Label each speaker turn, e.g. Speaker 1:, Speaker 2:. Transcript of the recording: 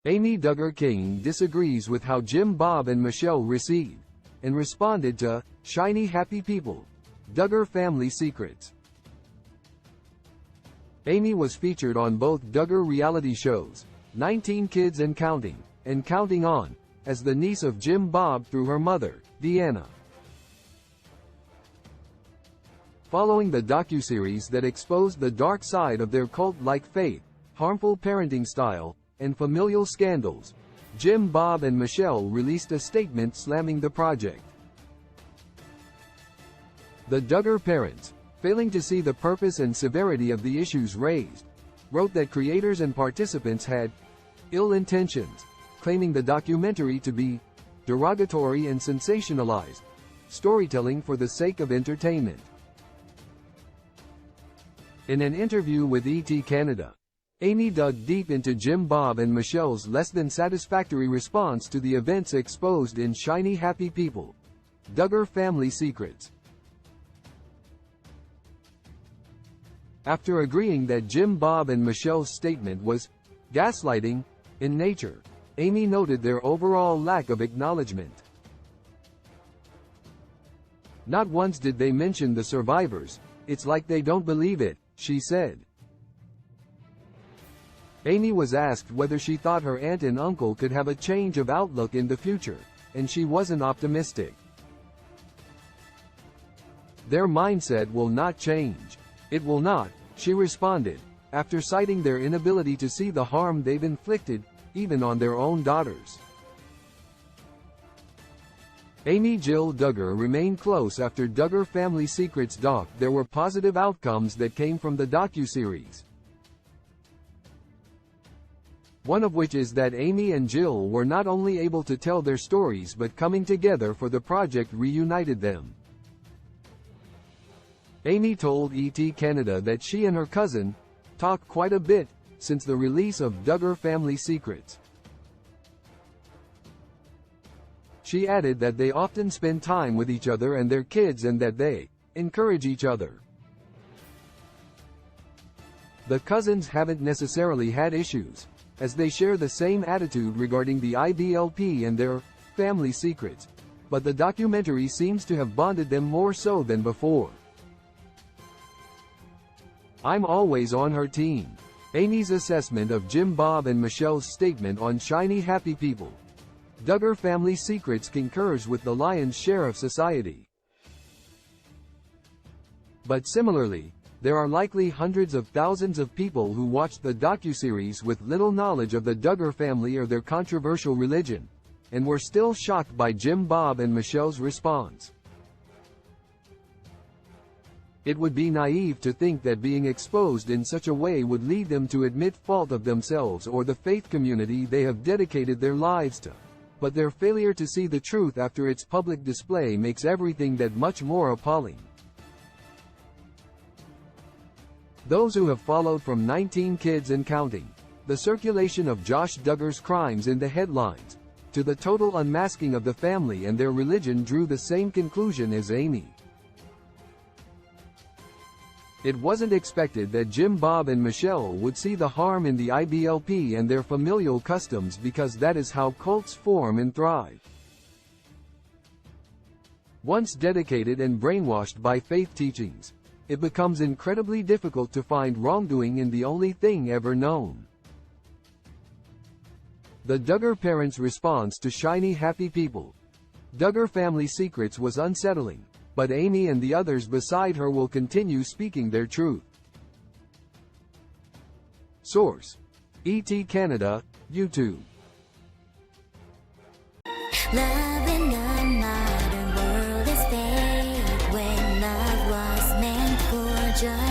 Speaker 1: Amy Duggar King disagrees with how Jim Bob and Michelle received and responded to Shiny Happy People, Duggar Family Secrets. Amy was featured on both Duggar reality shows, 19 Kids and Counting On, as the niece of Jim Bob through her mother, Deanna. Following the docuseries that exposed the dark side of their cult-like faith, harmful parenting style, and familial scandals, Jim Bob and Michelle released a statement slamming the project. The Duggar parents, failing to see the purpose and severity of the issues raised, wrote that creators and participants had ill intentions, claiming the documentary to be derogatory and sensationalized storytelling for the sake of entertainment. In an interview with ET Canada, Amy dug deep into Jim Bob and Michelle's less than satisfactory response to the events exposed in Shiny Happy People, Duggar Family Secrets. After agreeing that Jim Bob and Michelle's statement was gaslighting in nature, Amy noted their overall lack of acknowledgement. Not once did they mention the survivors. It's like they don't believe it, she said. Amy was asked whether she thought her aunt and uncle could have a change of outlook in the future, and she wasn't optimistic. Their mindset will not change. It will not, she responded, after citing their inability to see the harm they've inflicted, even on their own daughters. Amy Jill Duggar remained close after Duggar Family Secrets doc. There were positive outcomes that came from the docuseries. One of which is that Amy and Jill were not only able to tell their stories but coming together for the project reunited them. Amy told ET Canada that she and her cousin talked quite a bit since the release of Duggar Family Secrets. She added that they often spend time with each other and their kids and that they encourage each other. The cousins haven't necessarily had issues, as they share the same attitude regarding the IBLP and their family secrets, but the documentary seems to have bonded them more so than before. I'm always on her team. Amy's assessment of Jim Bob and Michelle's statement on Shiny Happy People, Duggar Family Secrets concurs with the lion's share of society. But similarly, there are likely hundreds of thousands of people who watched the docuseries with little knowledge of the Duggar family or their controversial religion, and were still shocked by Jim Bob and Michelle's response. It would be naive to think that being exposed in such a way would lead them to admit fault of themselves or the faith community they have dedicated their lives to. But their failure to see the truth after its public display makes everything that much more appalling. Those who have followed from 19 Kids and Counting, the circulation of Josh Duggar's crimes in the headlines, to the total unmasking of the family and their religion drew the same conclusion as Amy. It wasn't expected that Jim Bob and Michelle would see the harm in the IBLP and their familial customs because that is how cults form and thrive. Once dedicated and brainwashed by faith teachings, it becomes incredibly difficult to find wrongdoing in the only thing ever known. The Duggar parents' response to Shiny Happy People, Duggar Family Secrets was unsettling, but Amy and the others beside her will continue speaking their truth. Source: ET Canada, YouTube.
Speaker 2: Love in a modern world is fake when love was meant for just